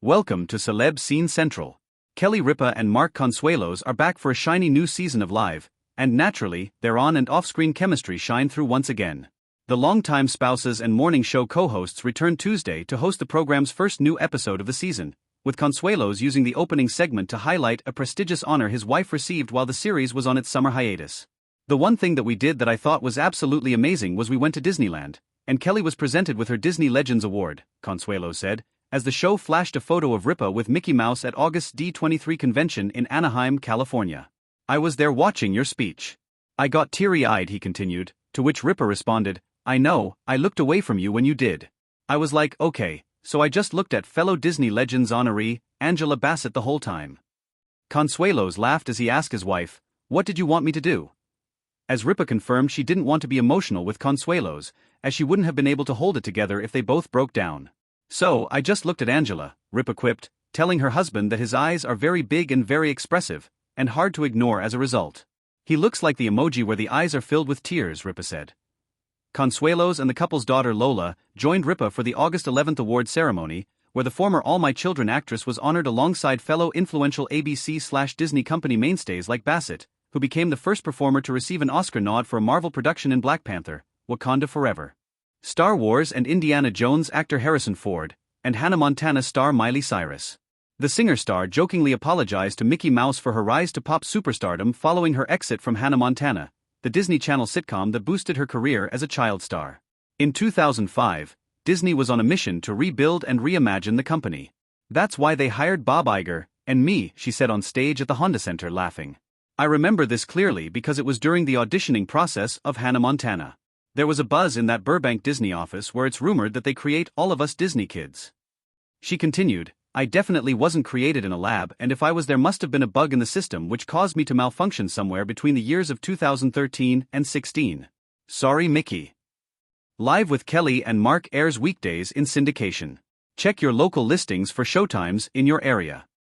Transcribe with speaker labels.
Speaker 1: Welcome to Celeb Scene Central. Kelly Ripa and Mark Consuelos are back for a shiny new season of Live, and naturally, their on- and off-screen chemistry shine through once again. The longtime spouses and morning show co-hosts returned Tuesday to host the program's first new episode of the season, with Consuelos using the opening segment to highlight a prestigious honor his wife received while the series was on its summer hiatus. "The one thing that we did that I thought was absolutely amazing was we went to Disneyland, and Kelly was presented with her Disney Legends Award," Consuelos said, as the show flashed a photo of Ripa with Mickey Mouse at August's D23 convention in Anaheim, California. "I was there watching your speech. I got teary-eyed," he continued, to which Ripa responded, "I know, I looked away from you when you did. I was like, okay, so I just looked at fellow Disney Legends honoree, Angela Bassett the whole time." Consuelos laughed as he asked his wife, "What did you want me to do?" As Ripa confirmed, she didn't want to be emotional with Consuelos, as she wouldn't have been able to hold it together if they both broke down. "So, I just looked at Angela," Ripa quipped, telling her husband that his eyes are very big and very expressive, and hard to ignore as a result. "He looks like the emoji where the eyes are filled with tears," Ripa said. Consuelos and the couple's daughter Lola joined Ripa for the August 11th award ceremony, where the former All My Children actress was honored alongside fellow influential ABC/Disney company mainstays like Bassett, who became the first performer to receive an Oscar nod for a Marvel production in Black Panther, Wakanda Forever, Star Wars and Indiana Jones actor Harrison Ford, and Hannah Montana star Miley Cyrus. The singer-star jokingly apologized to Mickey Mouse for her rise to pop superstardom following her exit from Hannah Montana, the Disney Channel sitcom that boosted her career as a child star. In 2005, Disney was on a mission to rebuild and reimagine the company. "That's why they hired Bob Iger and me," she said on stage at the Honda Center, laughing. "I remember this clearly because it was during the auditioning process of Hannah Montana. There was a buzz in that Burbank Disney office where it's rumored that they create all of us Disney kids." She continued, "I definitely wasn't created in a lab, and if I was, there must have been a bug in the system which caused me to malfunction somewhere between the years of 2013 and 16. Sorry, Mickey." Live with Kelly and Mark airs weekdays in syndication. Check your local listings for showtimes in your area.